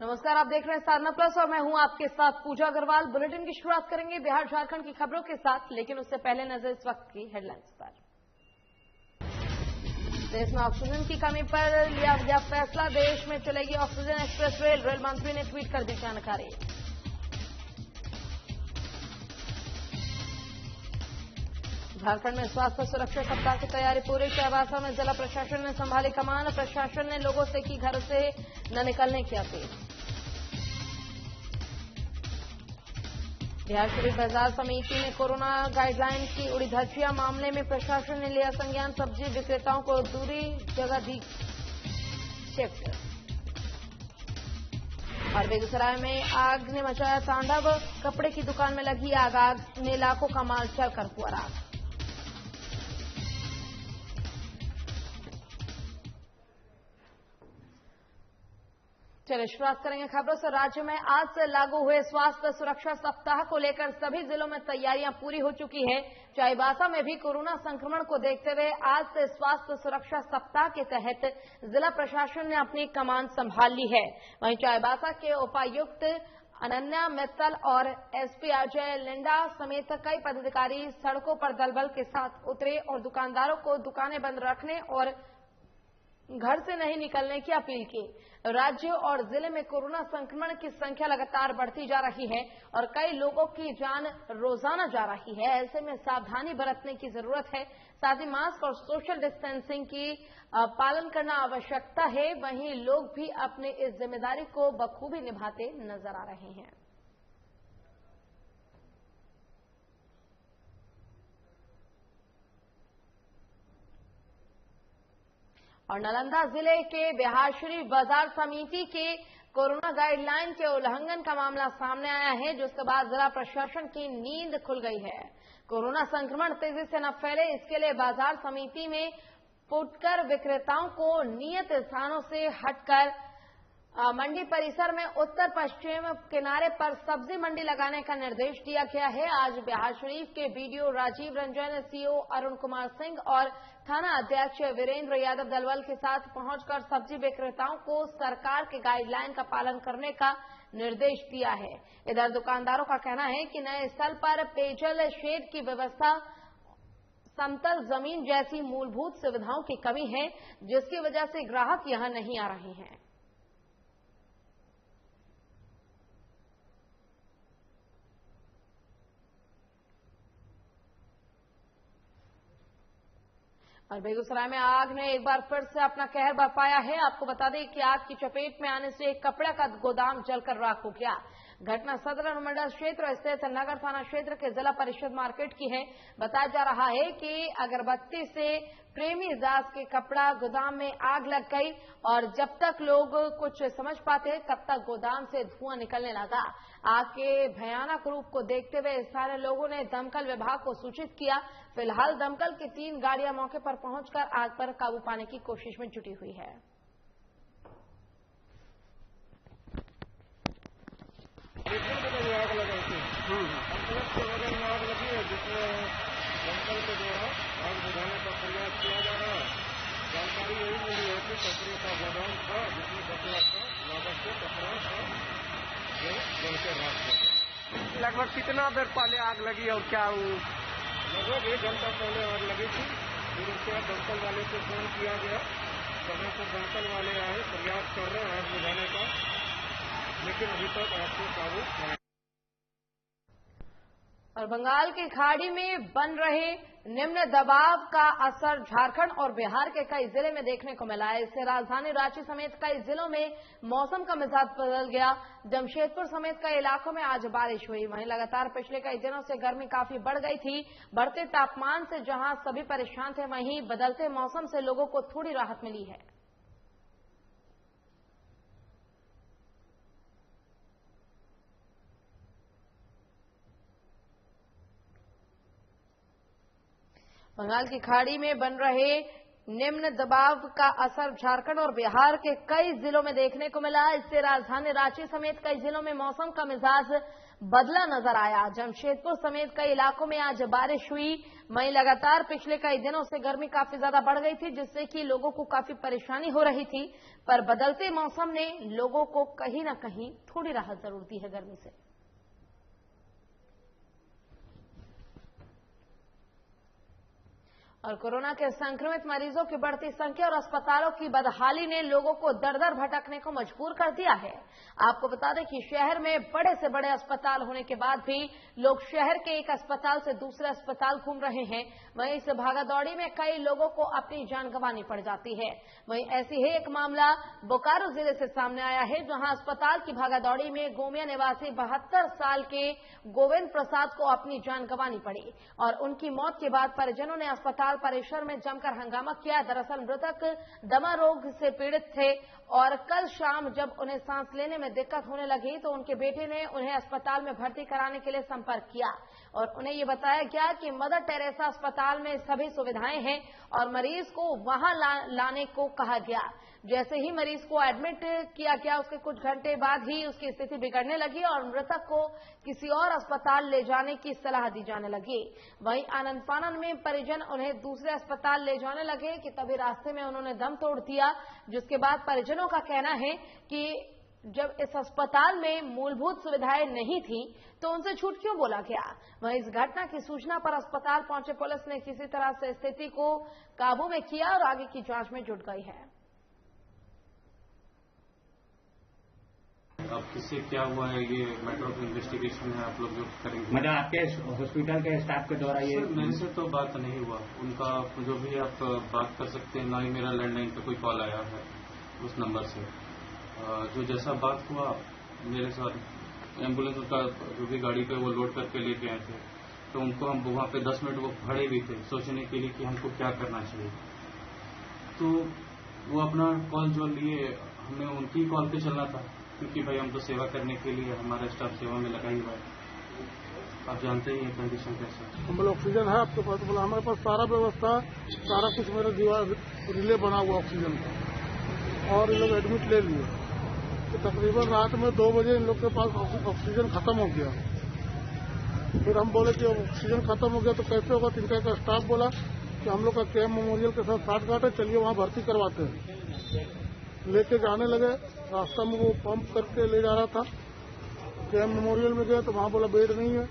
नमस्कार, आप देख रहे हैं साधना प्लस और मैं हूं आपके साथ पूजा अग्रवाल। बुलेटिन की शुरुआत करेंगे बिहार झारखंड की खबरों के साथ, लेकिन उससे पहले नजर इस वक्त की हेडलाइंस पर। देश में ऑक्सीजन की कमी पर लिया गया फैसला, देश में चलेगी ऑक्सीजन एक्सप्रेस रेल, रेल मंत्री ने ट्वीट कर दी जानकारी। झारखंड में स्वास्थ्य सुरक्षा सप्ताह की तैयारी पूरी, चाईबासा में जिला प्रशासन ने संभाली कमान, प्रशासन ने लोगों से की घर से न निकलने की अपील। बिहार शरीफ बाजार समिति में कोरोना गाइडलाइन की उड़ी धज्जियां, मामले में प्रशासन ने लिया संज्ञान, सब्जी विक्रेताओं को दूरी जगह दी शिफ्ट। और बेगूसराय में आग ने मचाया तांडव, कपड़े की दुकान में लगी आग में लाखों का माल चलकर हुआ राख। चलिए शुरुआत करेंगे खबरों से। राज्य में आज से लागू हुए स्वास्थ्य सुरक्षा सप्ताह को लेकर सभी जिलों में तैयारियां पूरी हो चुकी है। चाईबासा में भी कोरोना संक्रमण को देखते हुए आज से स्वास्थ्य सुरक्षा सप्ताह के तहत जिला प्रशासन ने अपनी कमान संभाल ली है। वहीं चाईबासा के उपायुक्त अनन्या मित्तल और एसपी अजय लिंडा समेत कई पदाधिकारी सड़कों पर दलबल के साथ उतरे और दुकानदारों को दुकानें बंद रखने और घर से नहीं निकलने की अपील की। राज्य और जिले में कोरोना संक्रमण की संख्या लगातार बढ़ती जा रही है और कई लोगों की जान रोजाना जा रही है। ऐसे में सावधानी बरतने की जरूरत है, साथ ही मास्क और सोशल डिस्टेंसिंग की पालन करना आवश्यकता है। वहीं लोग भी अपनी इस जिम्मेदारी को बखूबी निभाते नजर आ रहे हैं। और नालंदा जिले के बिहारशरीफ बाजार समिति के कोरोना गाइडलाइन के उल्लंघन का मामला सामने आया है, जिसके बाद जिला प्रशासन की नींद खुल गई है। कोरोना संक्रमण तेजी से न फैले, इसके लिए बाजार समिति में फुटकर विक्रेताओं को नियत स्थानों से हटकर मंडी परिसर में उत्तर पश्चिम किनारे पर सब्जी मंडी लगाने का निर्देश दिया गया है। आज बिहारशरीफ के बीडीओ राजीव रंजन, सीओ अरुण कुमार सिंह और थाना अध्यक्ष वीरेंद्र यादव दलबल के साथ पहुंचकर सब्जी विक्रेताओं को सरकार के गाइडलाइन का पालन करने का निर्देश दिया है। इधर दुकानदारों का कहना है कि नए स्थल पर पेयजल शेड की व्यवस्था, समतल जमीन जैसी मूलभूत सुविधाओं की कमी है, जिसकी वजह से ग्राहक यहां नहीं आ रहे हैं। और बेगूसराय में आग ने एक बार फिर से अपना कहर बरपाया है। आपको बता दें कि आग की चपेट में आने से एक कपड़े का गोदाम जलकर राख हो गया। घटना सदर अनुमंडल क्षेत्र स्थित नगर थाना क्षेत्र के जिला परिषद मार्केट की है। बताया जा रहा है कि अगरबत्ती से प्रेमी दास के कपड़ा गोदाम में आग लग गई और जब तक लोग कुछ समझ पाते तब तक गोदाम से धुआं निकलने लगा। आग के भयानक रूप को देखते हुए स्थानीय लोगों ने दमकल विभाग को सूचित किया। फिलहाल दमकल की 3 गाड़ियां मौके पर पहुंचकर आग पर काबू पाने की कोशिश में जुटी हुई है। आग लगाई थी आग लगी है, जिसमें दमकल के द्वारा आग बुझाने का प्रयास किया जा रहा है। जानकारी यही मिली है कि कपड़े का गोदाम था, जिसमें 10 लाख का लागत से कपड़ा था जो जलकर राख हो गया। लगभग कितना देर पहले आग लगी और क्या लगभग 1 घंटा पहले आग लगी थी। फिर उसके बाद दमकल वाले को फोन किया गया, समय पर दमकल वाले आए, प्रयास कर रहे हैं आग बुझाने का, लेकिन अभी तक आग को काबू नहीं। और बंगाल की खाड़ी में बन रहे निम्न दबाव का असर झारखंड और बिहार के कई जिले में देखने को मिला है। इससे राजधानी रांची समेत कई जिलों में मौसम का मिजाज बदल गया। जमशेदपुर समेत कई इलाकों में आज बारिश हुई। वहीं लगातार पिछले कई दिनों से गर्मी काफी बढ़ गई थी। बढ़ते तापमान से जहां सभी परेशान थे, वहीं बदलते मौसम से लोगों को थोड़ी राहत मिली है। बंगाल की खाड़ी में बन रहे निम्न दबाव का असर झारखंड और बिहार के कई जिलों में देखने को मिला। इससे राजधानी रांची समेत कई जिलों में मौसम का मिजाज बदला नजर आया। जमशेदपुर समेत कई इलाकों में आज बारिश हुई। वहीं लगातार पिछले कई दिनों से गर्मी काफी ज्यादा बढ़ गई थी, जिससे कि लोगों को काफी परेशानी हो रही थी। पर बदलते मौसम ने लोगों को कहीं न कहीं थोड़ी राहत जरूर दी है गर्मी से। और कोरोना के संक्रमित मरीजों की बढ़ती संख्या और अस्पतालों की बदहाली ने लोगों को दर दर भटकने को मजबूर कर दिया है। आपको बता दें कि शहर में बड़े से बड़े अस्पताल होने के बाद भी लोग शहर के एक अस्पताल से दूसरे अस्पताल घूम रहे हैं। वहीं इस भागादौड़ी में कई लोगों को अपनी जान गंवानी पड़ जाती है। वहीं ऐसी ही एक मामला बोकारो जिले से सामने आया है, जहां अस्पताल की भागादौड़ी में गोमिया निवासी 72 साल के गोविंद प्रसाद को अपनी जान गंवानी पड़ी और उनकी मौत के बाद परिजनों ने अस्पताल परिसर में जमकर हंगामा किया। दरअसल मृतक दमा रोग से पीड़ित थे और कल शाम जब उन्हें सांस लेने में दिक्कत होने लगी तो उनके बेटे ने उन्हें अस्पताल में भर्ती कराने के लिए संपर्क किया और उन्हें ये बताया गया कि मदर टेरेसा अस्पताल में सभी सुविधाएं हैं और मरीज को वहां लाने को कहा गया। जैसे ही मरीज को एडमिट किया गया, उसके कुछ घंटे बाद ही उसकी स्थिति बिगड़ने लगी और मृतक को किसी और अस्पताल ले जाने की सलाह दी जाने लगी। वहीं आनंद फानन में परिजन उन्हें दूसरे अस्पताल ले जाने लगे कि तभी रास्ते में उन्होंने दम तोड़ दिया, जिसके बाद परिजनों का कहना है कि जब इस अस्पताल में मूलभूत सुविधाएं नहीं थी तो उनसे झूठ क्यों बोला गया। वहीं इस घटना की सूचना पर अस्पताल पहुंचे पुलिस ने किसी तरह से स्थिति को काबू में किया और आगे की जांच में जुट गई है। अब किससे क्या हुआ है ये मैटर ऑफ इन्वेस्टिगेशन है, आप लोग जो करेंगे। मतलब आपके हॉस्पिटल के स्टाफ के द्वारा ये मेरे से तो बात नहीं हुआ, उनका जो भी आप बात कर सकते हैं, ना ही मेरा लैंडलाइन पे कोई कॉल आया है उस नंबर से। जो जैसा बात हुआ मेरे साथ एम्बुलेंस का जो भी गाड़ी पे वो लोड करके लेके आए थे, तो उनको हम वहाँ पे 10 मिनट वो खड़े भी थे सोचने के लिए कि हमको क्या करना चाहिए। तो वो अपना कॉल जो लिए, हमें उनकी कॉल पे चलना था क्योंकि भाई हम तो सेवा करने के लिए, हमारा स्टाफ सेवा में लगा ही हुआ है। आप जानते ही हैं कंडीशन कैसा है। हम लोग ऑक्सीजन है आपके पास? बोला हमारे पास सारा व्यवस्था, सारा कुछ मेरा दीवार रिले बना हुआ ऑक्सीजन का, और ये लोग एडमिट ले लिए। तो तकरीबन रात में 2 बजे इन लोग के पास ऑक्सीजन खत्म हो गया। फिर हम बोले कि ऑक्सीजन खत्म हो गया तो कैसे होगा। तिनका का स्टाफ बोला कि हम लोग का केएम मेमोरियल के साथ साठगांठ है, चलिए वहाँ भर्ती करवाते हैं। लेके जाने लगे, रास्ता में वो पंप करके ले जा रहा था। केएम मेमोरियल में गए तो वहाँ बोला बेड नहीं है।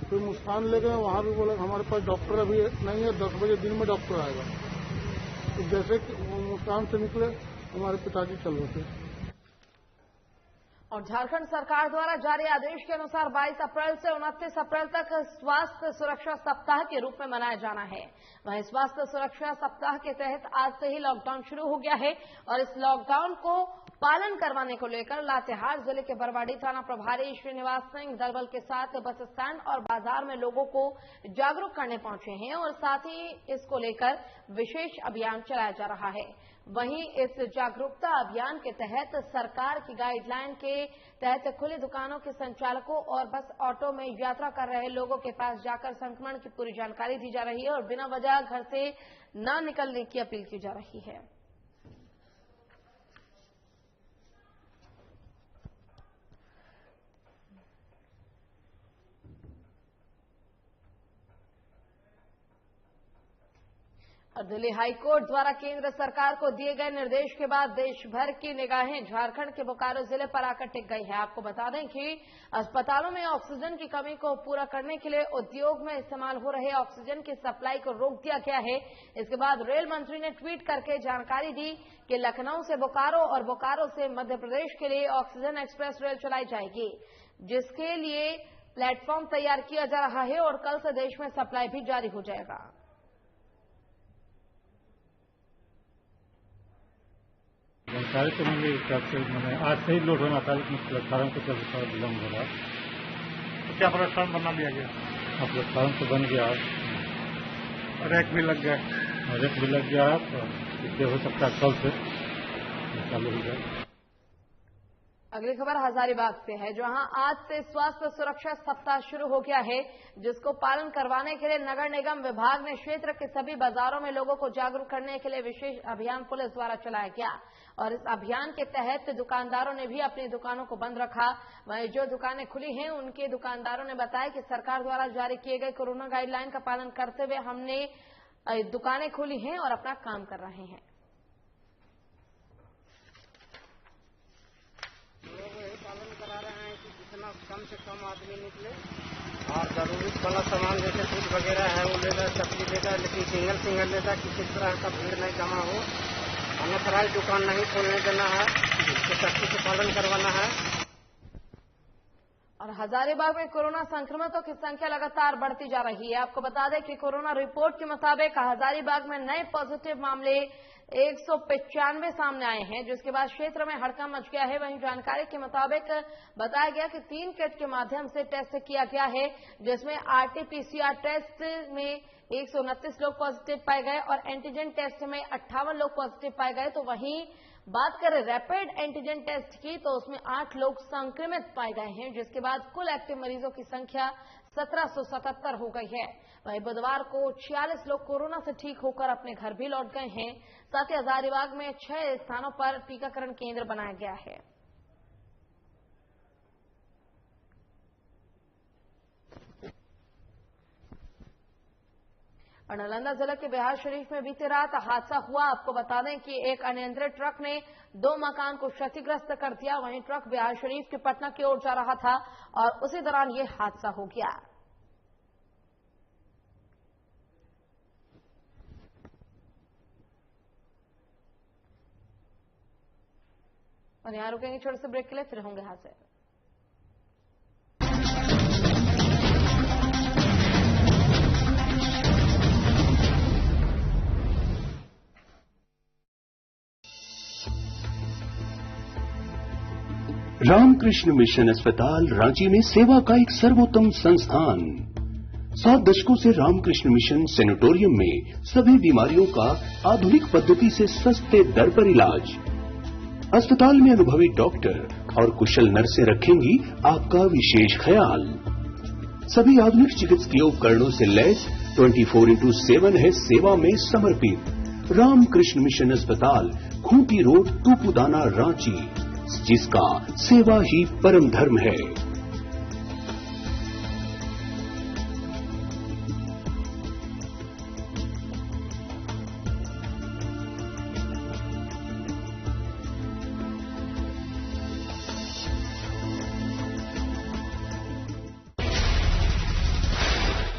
फिर मुस्कान ले गए, वहाँ भी बोला हमारे पास डॉक्टर अभी नहीं है, 10 बजे दिन में डॉक्टर आएगा। तो जैसे मुस्कान से निकले हमारे पिताजी चल रहे थे। और झारखंड सरकार द्वारा जारी आदेश के अनुसार 22 अप्रैल से 29 अप्रैल तक स्वास्थ्य सुरक्षा सप्ताह के रूप में मनाया जाना है। वहीं स्वास्थ्य सुरक्षा सप्ताह के तहत आज से ही लॉकडाउन शुरू हो गया है और इस लॉकडाउन को पालन करवाने को लेकर लातेहार जिले के बरवाडी थाना प्रभारी श्रीनिवास सिंह दलबल के साथ बस स्टैंड और बाजार में लोगों को जागरूक करने पहुंचे हैं और साथ ही इसको लेकर विशेष अभियान चलाया जा रहा है। वहीं इस जागरूकता अभियान के तहत सरकार की गाइडलाइन के तहत खुली दुकानों के संचालकों और बस ऑटो में यात्रा कर रहे लोगों के पास जाकर संक्रमण की पूरी जानकारी दी जा रही है और बिना वजह घर से न निकलने की अपील की जा रही है। और दिल्ली हाईकोर्ट द्वारा केंद्र सरकार को दिए गए निर्देश के बाद देश भर की निगाहें झारखंड के बोकारो जिले पर आकर टिक गई है। आपको बता दें कि अस्पतालों में ऑक्सीजन की कमी को पूरा करने के लिए उद्योग में इस्तेमाल हो रहे ऑक्सीजन की सप्लाई को रोक दिया गया है। इसके बाद रेल मंत्री ने ट्वीट करके जानकारी दी कि लखनऊ से बोकारो और बोकारो से मध्य प्रदेश के लिए ऑक्सीजन एक्सप्रेस रेल चलाई जाएगी, जिसके लिए प्लेटफॉर्म तैयार किया जा रहा है और कल से देश में सप्लाई भी जारी हो जाएगा। जानकारी तो मेरे हिसाब से मैंने आज से ही लोड होना था, लेकिन प्लेटफार्म को चल थोड़ा विलम्ब हो रहा। तो क्या प्लेटफॉर्म बनना भी आ गया? अब प्लेटफार्म तो बन गया, रैक भी लग गया, रेट भी लग गया, तो इसलिए हो सकता है कल से चालू हो जाए। अगली खबर हजारीबाग से है, जहां आज से स्वास्थ्य सुरक्षा सप्ताह शुरू हो गया है, जिसको पालन करवाने के लिए नगर निगम विभाग ने क्षेत्र के सभी बाजारों में लोगों को जागरूक करने के लिए विशेष अभियान पुलिस द्वारा चलाया गया। और इस अभियान के तहत दुकानदारों ने भी अपनी दुकानों को बंद रखा। वहीं जो दुकानें खुली हैं उनके दुकानदारों ने बताया कि सरकार द्वारा जारी किए गए कोरोना गाइडलाइन का पालन करते हुए हमने दुकानें खोली हैं और अपना काम कर रहे हैं। पालन करा रहे हैं कि जितना कम से कम आदमी निकले और जरूरत वाला सामान जैसे दूध वगैरह है वो लेगा, सब्जी लेगा, लेकिन सिंगल लेगा, किसी तरह का भीड़ नहीं जमा हो। अनथराइज दुकान नहीं खोलने देना है, इसके सख्ती से पालन करवाना है। और हजारीबाग में कोरोना संक्रमितों की संख्या लगातार बढ़ती जा रही है। आपको बता दें कि कोरोना रिपोर्ट के मुताबिक हजारीबाग में नए पॉजिटिव मामले 195 सामने आए हैं, जिसके बाद क्षेत्र में हड़कंप मच गया है। वहीं जानकारी के मुताबिक बताया गया कि 3 किट के माध्यम से टेस्ट किया गया है, जिसमें आरटी-पीसीआर टेस्ट में 129 लोग पॉजिटिव पाए गए और एंटीजन टेस्ट में 58 लोग पॉजिटिव पाए गए। तो वहीं बात करें रैपिड एंटीजन टेस्ट की तो उसमें 8 लोग संक्रमित पाए गए हैं, जिसके बाद कुल एक्टिव मरीजों की संख्या 1777 हो गई है। वहीं बुधवार को 46 लोग कोरोना से ठीक होकर अपने घर भी लौट गए हैं। साथ ही हजारीबाग में 6 स्थानों पर टीकाकरण केंद्र बनाया गया है। और नालंदा जिले के बिहार शरीफ में बीती रात हादसा हुआ। आपको बता दें कि एक अनियंत्रित ट्रक ने 2 मकान को क्षतिग्रस्त कर दिया। वहीं ट्रक बिहार शरीफ के पटना की ओर जा रहा था और उसी दौरान ये हादसा हो गया। और यहां रुकेंगे छोटे से ब्रेक के लिए, फिर होंगे हादसे। रामकृष्ण मिशन अस्पताल रांची में सेवा का एक सर्वोत्तम संस्थान। 7 दशकों से रामकृष्ण मिशन सैनिटोरियम में सभी बीमारियों का आधुनिक पद्धति से सस्ते दर पर इलाज। अस्पताल में अनुभवी डॉक्टर और कुशल नर्सें रखेंगी आपका विशेष ख्याल। सभी आधुनिक चिकित्सकीय उपकरणों से लैस 24/7 है सेवा में समर्पित रामकृष्ण मिशन अस्पताल, खूंटी रोड, तूपुदाना, रांची, जिसका सेवा ही परम धर्म है।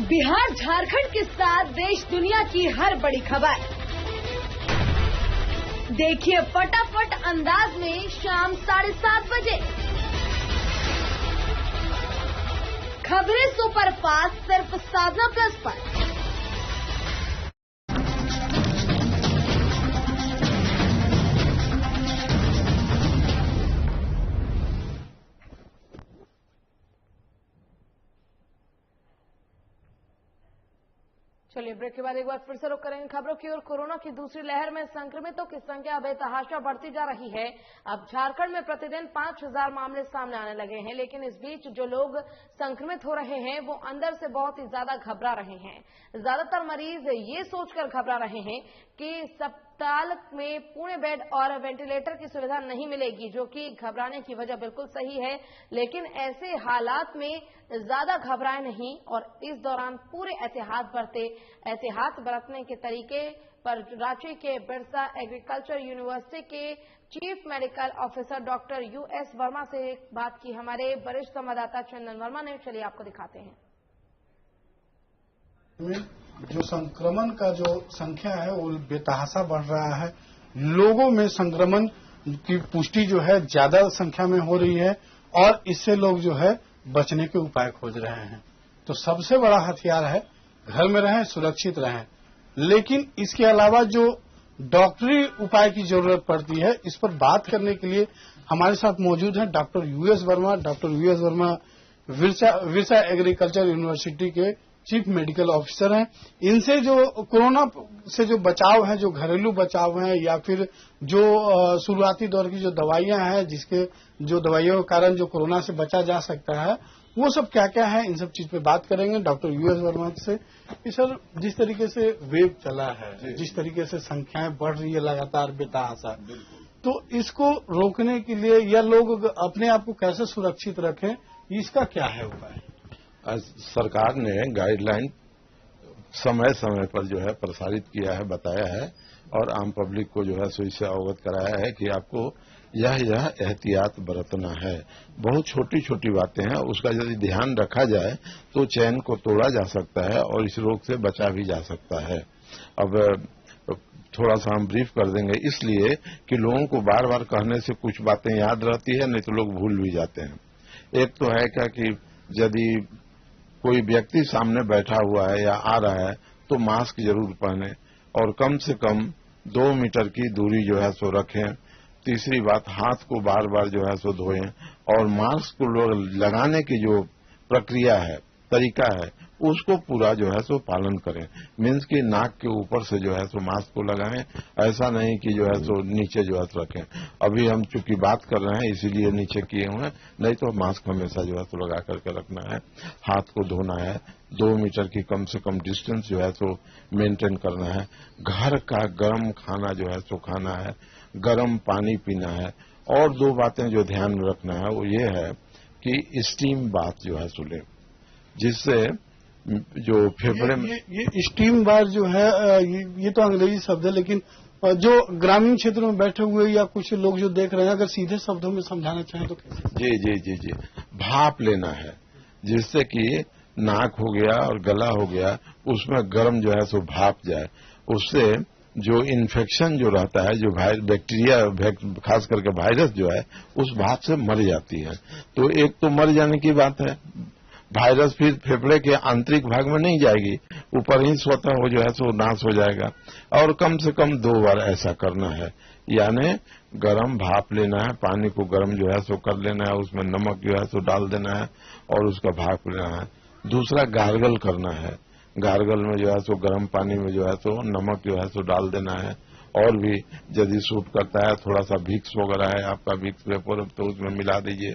बिहार झारखंड के साथ देश दुनिया की हर बड़ी खबर देखिए फटाफट अंदाज में शाम 7:30 बजे। खबरें सुपरफास्ट सिर्फ साधना प्लस पर। चलिए ब्रेक के बाद एक बार फिर से रुक करेंगे खबरों की ओर। कोरोना की दूसरी लहर में संक्रमितों की संख्या बेतहाशा बढ़ती जा रही है। अब झारखंड में प्रतिदिन 5000 मामले सामने आने लगे हैं, लेकिन इस बीच जो लोग संक्रमित हो रहे हैं वो अंदर से बहुत ही ज्यादा घबरा रहे हैं। ज्यादातर मरीज ये सोचकर घबरा रहे हैं कि अस्पताल में पूर्ण बेड और वेंटिलेटर की सुविधा नहीं मिलेगी, जो कि घबराने की वजह बिल्कुल सही है। लेकिन ऐसे हालात में ज्यादा घबराए नहीं और इस दौरान पूरे एहतियात बरतने के तरीके पर रांची के बिरसा एग्रीकल्चर यूनिवर्सिटी के chief medical officer doctor U S Verma से बात की हमारे वरिष्ठ संवाददाता चंदन वर्मा ने। चलिए आपको दिखाते हैं। जो संक्रमण का जो संख्या है वो बेतहाशा बढ़ रहा है। लोगों में संक्रमण की पुष्टि जो है ज्यादा संख्या में हो रही है और इससे लोग जो है बचने के उपाय खोज रहे हैं। तो सबसे बड़ा हथियार है घर में रहें, सुरक्षित रहें। लेकिन इसके अलावा जो डॉक्टरी उपाय की जरूरत पड़ती है, इस पर बात करने के लिए हमारे साथ मौजूद हैं doctor U S Verma. Doctor U S Verma Birsa agriculture university के चीफ मेडिकल ऑफिसर हैं। इनसे जो कोरोना से जो बचाव है, जो घरेलू बचाव है या फिर जो शुरुआती दौर की जो दवाइयां हैं, जिसके जो दवाइयों के कारण जो कोरोना से बचा जा सकता है, वो सब क्या क्या है, इन सब चीज पे बात करेंगे डॉक्टर यूएस वर्मा से। कि सर, जिस तरीके से वेव चला है, जिस तरीके से संख्याएं बढ़ रही है लगातार बेतहाशा, तो इसको रोकने के लिए या लोग अपने आप को कैसे सुरक्षित रखें, इसका क्या है उपाय? सरकार ने गाइडलाइन समय समय पर जो है प्रसारित किया है, बताया है और आम पब्लिक को जो है सो इससे अवगत कराया है कि आपको यह एहतियात बरतना है। बहुत छोटी छोटी बातें हैं, उसका यदि ध्यान रखा जाए तो चैन को तोड़ा जा सकता है और इस रोग से बचा भी जा सकता है। अब थोड़ा सा हम ब्रीफ कर देंगे, इसलिए कि लोगों को बार बार कहने से कुछ बातें याद रहती है, नहीं तो लोग भूल भी जाते हैं। एक तो है क्या कि यदि कोई व्यक्ति सामने बैठा हुआ है या आ रहा है तो मास्क जरूर पहने और कम से कम 2 मीटर की दूरी जो है सो रखें। तीसरी बात, हाथ को बार बार जो है सो धोएं और मास्क को लगाने की जो प्रक्रिया है, तरीका है, उसको पूरा जो है सो पालन करें। मीन्स कि नाक के ऊपर से जो है सो मास्क को लगाएं, ऐसा नहीं कि जो है सो नीचे जो है सो रखें। अभी हम चूंकि बात कर रहे हैं इसीलिए नीचे किए हुए हैं, नहीं तो मास्क हमेशा जो है सो लगा करके रखना है। हाथ को धोना है, 2 मीटर की कम से कम डिस्टेंस जो है सो मेंटेन करना है। घर का गर्म खाना जो है सो खाना है, गर्म पानी पीना है। और 2 बातें जो ध्यान में रखना है वो ये है कि स्टीम बाथ जो है सो लें, जिससे जो फेफड़े में ये स्टीम बार जो है, ये तो अंग्रेजी शब्द है, लेकिन जो ग्रामीण क्षेत्रों में बैठे हुए या कुछ लोग जो देख रहे हैं, अगर सीधे शब्दों में समझाना चाहें तो कैसे? जी जी जी जी भाप लेना है, जिससे कि नाक हो गया और गला हो गया, उसमें गर्म जो है सो भाप जाए। उससे जो इन्फेक्शन जो रहता है, जो बैक्टीरिया, खास करके वायरस जो है, उस भाप से मर जाती है। तो एक तो मर जाने की बात है, वायरस फिर फेफड़े के आंतरिक भाग में नहीं जाएगी, ऊपर ही स्वतः हो जो है सो नाश हो जाएगा। और कम से कम 2 बार ऐसा करना है, यानी गर्म भाप लेना है, पानी को गर्म जो है सो कर लेना है, उसमें नमक जो है सो डाल देना है और उसका भाप लेना है। दूसरा, गार्गल करना है। गार्गल में जो है सो गर्म पानी में जो है सो नमक जो है सो डाल देना है। और भी यदि सूट करता है, थोड़ा सा विक्स वगैरह है आपका, विक्स वेपर, तो उसमें मिला दीजिए।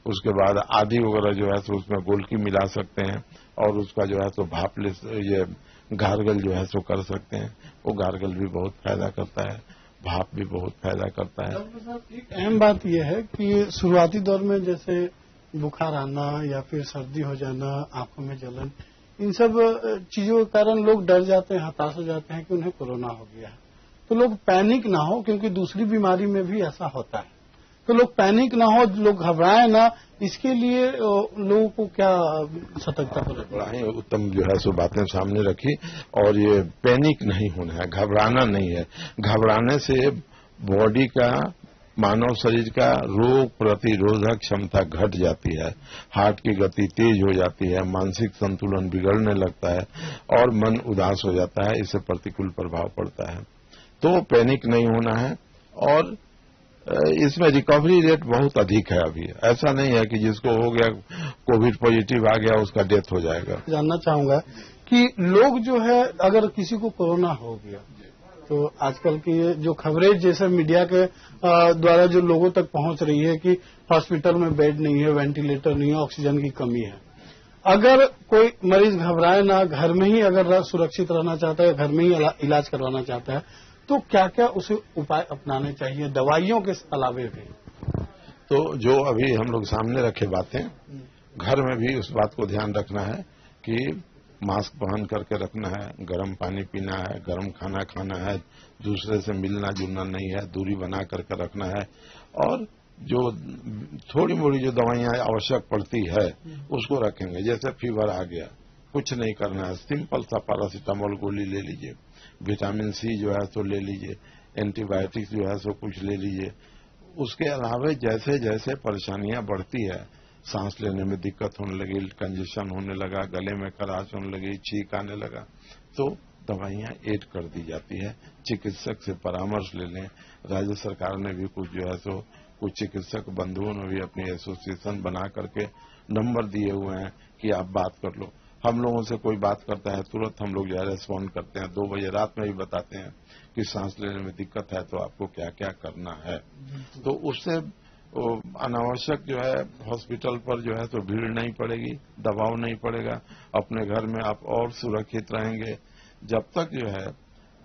उसके बाद आदि वगैरह जो है सो उसमें गोलकी मिला सकते हैं और उसका जो है सो भाप ये गार्गल जो है सो कर सकते हैं। वो गार्गल भी बहुत फायदा करता है, भाप भी बहुत फायदा करता है। डॉक्टर साहब, एक अहम बात यह है कि शुरुआती दौर में जैसे बुखार आना या फिर सर्दी हो जाना, आंखों में जलन, इन सब चीजों के कारण लोग डर जाते हैं, हताश हो जाते हैं कि उन्हें कोरोना हो गया है। तो लोग पैनिक ना हो, क्योंकि दूसरी बीमारी में भी ऐसा होता है, तो लोग पैनिक ना हो, लोग घबराएं ना, इसके लिए लोगों को क्या सतर्कता बरतें? उत्तम जो है सो बातें सामने रखी। और ये पैनिक नहीं होना है, घबराना नहीं है। घबराने से बॉडी का, मानव शरीर का रोग प्रतिरोधक क्षमता घट जाती है, हार्ट की गति तेज हो जाती है, मानसिक संतुलन बिगड़ने लगता है और मन उदास हो जाता है, इससे प्रतिकूल प्रभाव पड़ता है। तो पैनिक नहीं होना है। और इसमें रिकवरी रेट बहुत अधिक है अभी। ऐसा नहीं है कि जिसको हो गया, कोविड पॉजिटिव आ गया, उसका डेथ हो जाएगा। जानना चाहूंगा कि लोग जो है, अगर किसी को कोरोना हो गया तो आजकल की जो खबरें जैसे मीडिया के द्वारा जो लोगों तक पहुंच रही है कि हॉस्पिटल में बेड नहीं है, वेंटिलेटर नहीं है, ऑक्सीजन की कमी है, अगर कोई मरीज घबराए ना, घर में ही अगर सुरक्षित रहना चाहता है, घर में ही इलाज करवाना चाहता है, तो क्या क्या उसे उपाय अपनाने चाहिए दवाइयों के अलावे भी? तो जो अभी हम लोग सामने रखे बातें, घर में भी उस बात को ध्यान रखना है कि मास्क पहन करके रखना है, गर्म पानी पीना है, गर्म खाना खाना है, दूसरे से मिलना जुलना नहीं है, दूरी बना करके रखना है। और जो थोड़ी मोड़ी जो दवाइयां आवश्यक पड़ती है उसको रखेंगे। जैसे फीवर आ गया, कुछ नहीं करना है, सिंपल सा पैरासिटामोल गोली ले लीजिए, विटामिन सी जो है तो ले लीजिए, एंटीबायोटिक्स जो है सो कुछ ले लीजिए। उसके अलावा जैसे जैसे परेशानियां बढ़ती है, सांस लेने में दिक्कत होने लगी, कंजेशन होने लगा, गले में खराश होने लगी, छींक आने लगा, तो दवाइयां ऐड कर दी जाती है। चिकित्सक से परामर्श ले लें। राज्य सरकार ने भी कुछ जो है सो कुछ चिकित्सक बंधुओं ने भी अपनी एसोसिएशन बना करके नंबर दिए हुए हैं कि आप बात कर लो। हम लोगों से कोई बात करता है तुरंत हम लोग जो है रेस्पॉन्ड करते हैं। 2 बजे रात में भी बताते हैं कि सांस लेने में दिक्कत है तो आपको क्या क्या करना है। तो उससे अनावश्यक जो है हॉस्पिटल पर जो है तो भीड़ नहीं पड़ेगी, दबाव नहीं पड़ेगा, अपने घर में आप और सुरक्षित रहेंगे। जब तक जो है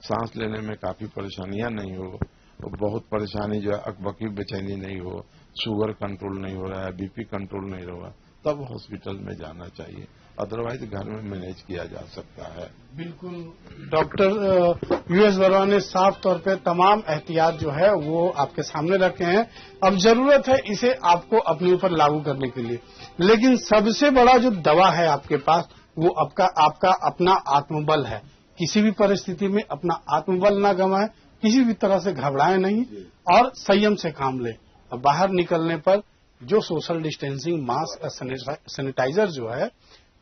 सांस लेने में काफी परेशानियां नहीं हो, बहुत परेशानी जो है अकबकी बेचैनी नहीं हो, शुगर कंट्रोल नहीं हो रहा है, बीपी कंट्रोल नहीं हो रहा, तब हॉस्पिटल में जाना चाहिए। अदरवाइज घर में मैनेज किया जा सकता है। बिल्कुल डॉक्टर यूएस वर्मा ने साफ तौर पे तमाम एहतियात जो है वो आपके सामने रखे हैं। अब जरूरत है इसे आपको अपने ऊपर लागू करने के लिए, लेकिन सबसे बड़ा जो दवा है आपके पास वो आपका अपना आत्मबल है। किसी भी परिस्थिति में अपना आत्मबल ना गंवाएं, किसी भी तरह से घबराएं नहीं और संयम से काम लें। अब बाहर निकलने पर जो सोशल डिस्टेंसिंग, मास्क, सैनिटाइजर जो है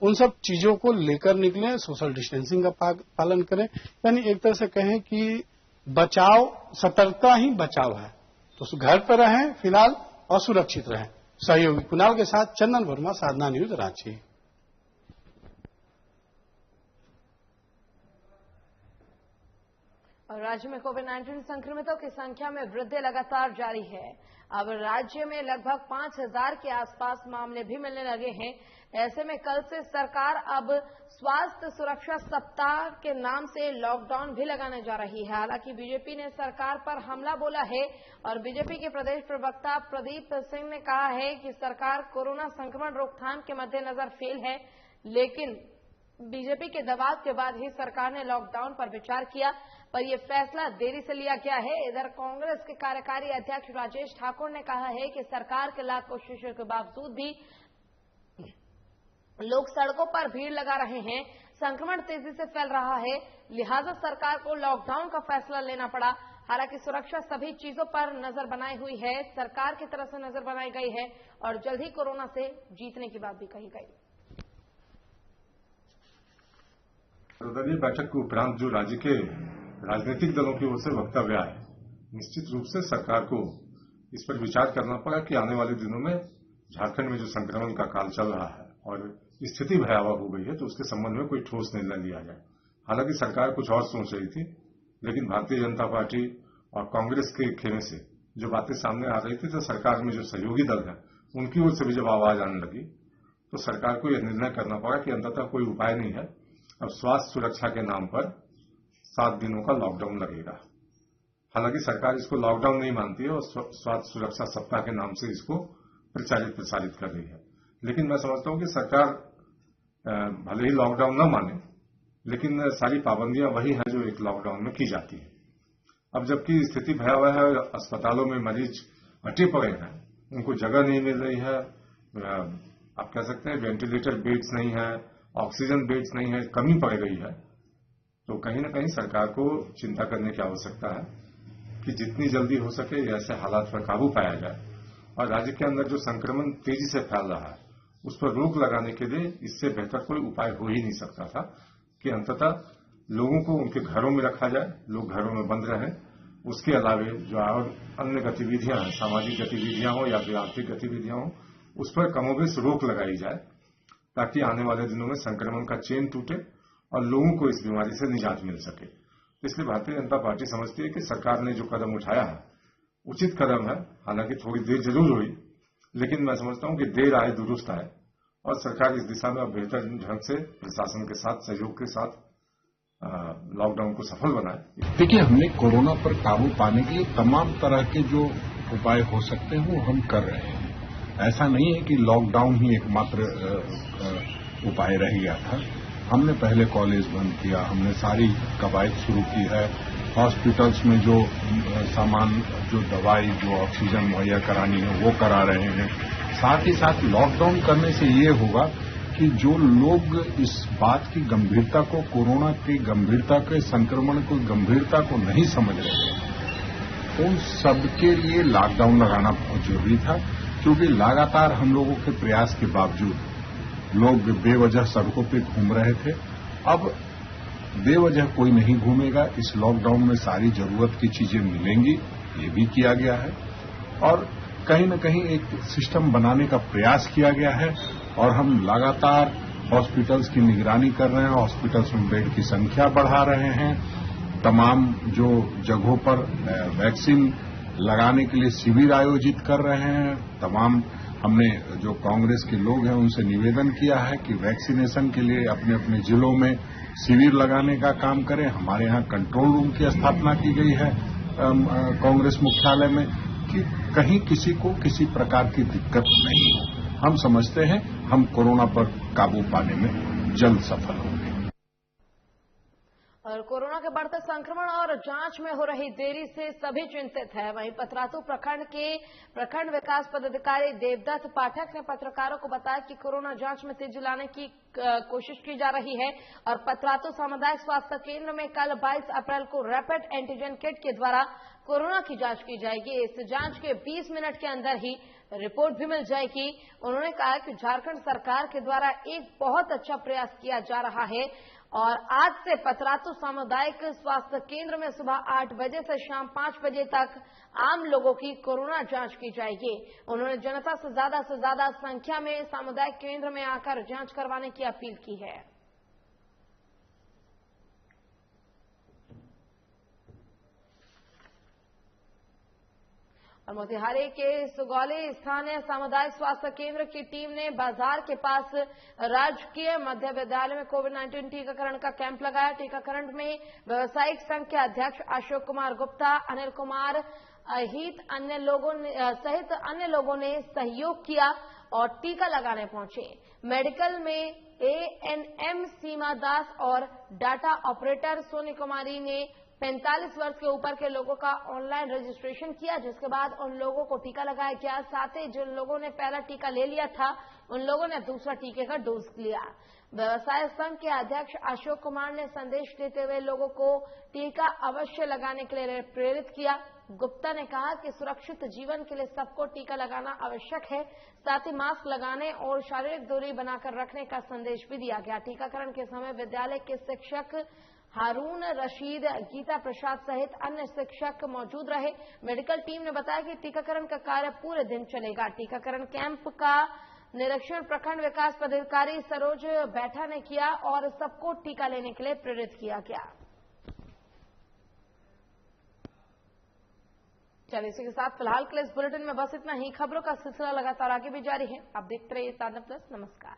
उन सब चीजों को लेकर निकलें, सोशल डिस्टेंसिंग का पालन करें। यानी एक तरह से कहें कि बचाव, सतर्कता ही बचाव है। तो घर पर रहें फिलहाल और सुरक्षित रहें। सहयोगी कुणाल के साथ चंदन वर्मा, साधना न्यूज, रांची। और राज्य में कोविड-19 संक्रमितों की संख्या में वृद्धि लगातार जारी है। अब राज्य में लगभग 5000 के आसपास मामले भी मिलने लगे हैं। ऐसे में कल से सरकार अब स्वास्थ्य सुरक्षा सप्ताह के नाम से लॉकडाउन भी लगाने जा रही है। हालांकि बीजेपी ने सरकार पर हमला बोला है और बीजेपी के प्रदेश प्रवक्ता प्रदीप सिंह ने कहा है कि सरकार कोरोना संक्रमण रोकथाम के मद्देनजर फेल है, लेकिन बीजेपी के दबाव के बाद ही सरकार ने लॉकडाउन पर विचार किया, पर यह फैसला देरी से लिया गया है। इधर कांग्रेस के कार्यकारी अध्यक्ष राजेश ठाकुर ने कहा है कि सरकार के लाख कोशिशों के बावजूद भी लोग सड़कों पर भीड़ लगा रहे हैं, संक्रमण तेजी से फैल रहा है, लिहाजा सरकार को लॉकडाउन का फैसला लेना पड़ा। हालांकि सुरक्षा सभी चीजों पर नजर बनाई हुई है, सरकार की तरफ से नजर बनाई गई है और जल्द ही कोरोना से जीतने की बात भी कही गई। सर्वदलीय बैठक के उपरांत जो राज्य के राजनीतिक दलों की ओर से वक्तव्य आए, निश्चित रूप से सरकार को इस पर विचार करना पड़ा कि आने वाले दिनों में झारखंड में जो संक्रमण का काल चल रहा है और स्थिति भयावह हो गई है, तो उसके संबंध में कोई ठोस निर्णय लिया जाए। हालांकि सरकार कुछ और सोच रही थी, लेकिन भारतीय जनता पार्टी और कांग्रेस के खेमे से जो बातें सामने आ रही थी, तो सरकार में जो सहयोगी दल है उनकी ओर से भी जब आवाज आने लगी, तो सरकार को यह निर्णय करना पड़ा कि अंततः कोई उपाय नहीं है, अब स्वास्थ्य सुरक्षा के नाम पर 7 दिनों का लॉकडाउन लगेगा। हालांकि सरकार इसको लॉकडाउन नहीं मानती है और स्वास्थ्य सुरक्षा सप्ताह के नाम से इसको प्रसारित कर रही है। लेकिन मैं समझता हूं कि सरकार भले ही लॉकडाउन न माने, लेकिन सारी पाबंदियां वही हैं जो एक लॉकडाउन में की जाती है। अब जबकि स्थिति भयावह है, अस्पतालों में मरीज अटे पड़े हैं, उनको जगह नहीं मिल रही है, आप कह सकते हैं वेंटिलेटर बेड्स नहीं है, ऑक्सीजन बेड्स नहीं है, कमी पड़ गई है, तो कहीं न कहीं सरकार को चिंता करने की आवश्यकता है कि जितनी जल्दी हो सके ऐसे हालात पर काबू पाया जाए और राज्य के अंदर जो संक्रमण तेजी से फैल रहा है उस पर रोक लगाने के लिए इससे बेहतर कोई उपाय हो ही नहीं सकता था कि अंततः लोगों को उनके घरों में रखा जाए, लोग घरों में बंद रहें। उसके अलावे जो अन्य गतिविधियां हैं, सामाजिक गतिविधियां हो या फिर आर्थिक गतिविधियां हो, उस पर कमोबेश रोक लगाई जाए ताकि आने वाले दिनों में संक्रमण का चेन टूटे और लोगों को इस बीमारी से निजात मिल सके। इसलिए भारतीय जनता पार्टी समझती है कि सरकार ने जो कदम उठाया है उचित कदम है। हालांकि थोड़ी देर जरूर हुई, लेकिन मैं समझता हूं कि देर आए दुरुस्त आए और सरकार इस दिशा में अब बेहतर ढंग से प्रशासन के साथ, सहयोग के साथ लॉकडाउन को सफल बनाए। देखिए, हमने कोरोना पर काबू पाने के लिए तमाम तरह के जो उपाय हो सकते हैं वो हम कर रहे हैं। ऐसा नहीं है कि लॉकडाउन ही एकमात्र उपाय रह गया था। हमने पहले कॉलेज बंद किया, हमने सारी कवायद शुरू की है, हॉस्पिटल्स में जो सामान, जो दवाई, जो ऑक्सीजन मुहैया करानी है वो करा रहे हैं। साथ ही साथ लॉकडाउन करने से ये होगा कि जो लोग इस बात की गंभीरता को, कोरोना की गंभीरता के, संक्रमण को गंभीरता को नहीं समझ रहे हैं, उन सबके लिए लॉकडाउन लगाना बहुत जरूरी था। क्योंकि लगातार हम लोगों के प्रयास के बावजूद लोग बेवजह सड़कों पर घूम रहे थे। अब बेवजह कोई नहीं घूमेगा। इस लॉकडाउन में सारी जरूरत की चीजें मिलेंगी, ये भी किया गया है और कहीं न कहीं एक सिस्टम बनाने का प्रयास किया गया है और हम लगातार हॉस्पिटल्स की निगरानी कर रहे हैं, हॉस्पिटल्स में बेड की संख्या बढ़ा रहे हैं, तमाम जो जगहों पर वैक्सीन लगाने के लिए शिविर आयोजित कर रहे हैं। तमाम हमने जो कांग्रेस के लोग हैं उनसे निवेदन किया है कि वैक्सीनेशन के लिए अपने अपने जिलों में शिविर लगाने का काम करें। हमारे यहाँ कंट्रोल रूम की स्थापना की गई है कांग्रेस मुख्यालय में कि कहीं किसी को किसी प्रकार की दिक्कत नहीं हो। हम समझते हैं हम कोरोना पर काबू पाने में जल्द सफल होंगे। और कोरोना के बढ़ते संक्रमण और जांच में हो रही देरी से सभी चिंतित है। वहीं पतरातू प्रखंड के प्रखंड विकास पदाधिकारी देवदत्त पाठक ने पत्रकारों को बताया कि कोरोना जांच में तेजी लाने की कोशिश की जा रही है और पतरातू सामुदायिक स्वास्थ्य केंद्र में कल 22 अप्रैल को रैपिड एंटीजन किट के द्वारा कोरोना की जांच की जाएगी। इस जांच के 20 मिनट के अंदर ही रिपोर्ट भी मिल जाएगी। उन्होंने कहा कि झारखंड सरकार के द्वारा एक बहुत अच्छा प्रयास किया जा रहा है और आज से पतरातू सामुदायिक स्वास्थ्य केंद्र में सुबह 8 बजे से शाम 5 बजे तक आम लोगों की कोरोना जांच की जाएगी। उन्होंने जनता से ज्यादा संख्या में सामुदायिक केंद्र में आकर जांच करवाने की अपील की है। और मोतिहारी के सुगौली स्थानीय सामुदायिक स्वास्थ्य केंद्र की टीम ने बाजार के पास राजकीय मध्य विद्यालय में कोविड-19 टीकाकरण का कैंप लगाया। टीकाकरण में व्यवसायिक संघ के अध्यक्ष अशोक कुमार गुप्ता, अनिल कुमार सहित अन्य लोगों ने सहयोग किया और टीका लगाने पहुंचे। मेडिकल में ANM सीमा दास और डाटा ऑपरेटर सोनी कुमारी ने 45 वर्ष के ऊपर के लोगों का ऑनलाइन रजिस्ट्रेशन किया, जिसके बाद उन लोगों को टीका लगाया गया। साथ ही जिन लोगों ने पहला टीका ले लिया था उन लोगों ने दूसरा टीके का डोज लिया। व्यवसाय संघ के अध्यक्ष अशोक कुमार ने संदेश देते हुए लोगों को टीका अवश्य लगाने के लिए प्रेरित किया। गुप्ता ने कहा कि सुरक्षित जीवन के लिए सबको टीका लगाना आवश्यक है। साथ ही मास्क लगाने और शारीरिक दूरी बनाकर रखने का संदेश भी दिया गया। टीकाकरण के समय विद्यालय के शिक्षक हारून रशीद, गीता प्रसाद सहित अन्य शिक्षक मौजूद रहे। मेडिकल टीम ने बताया कि टीकाकरण का कार्य पूरे दिन चलेगा। टीकाकरण कैंप का निरीक्षण प्रखंड विकास पदाधिकारी सरोज बैठा ने किया और सबको टीका लेने के लिए प्रेरित किया गया। चलिए इसी के साथ फिलहाल के लिए इस बुलेटिन में बस इतना ही। खबरों का सिलसिला लगातार आगे भी जारी है। आप देखते रहिए साधना प्लस। नमस्कार।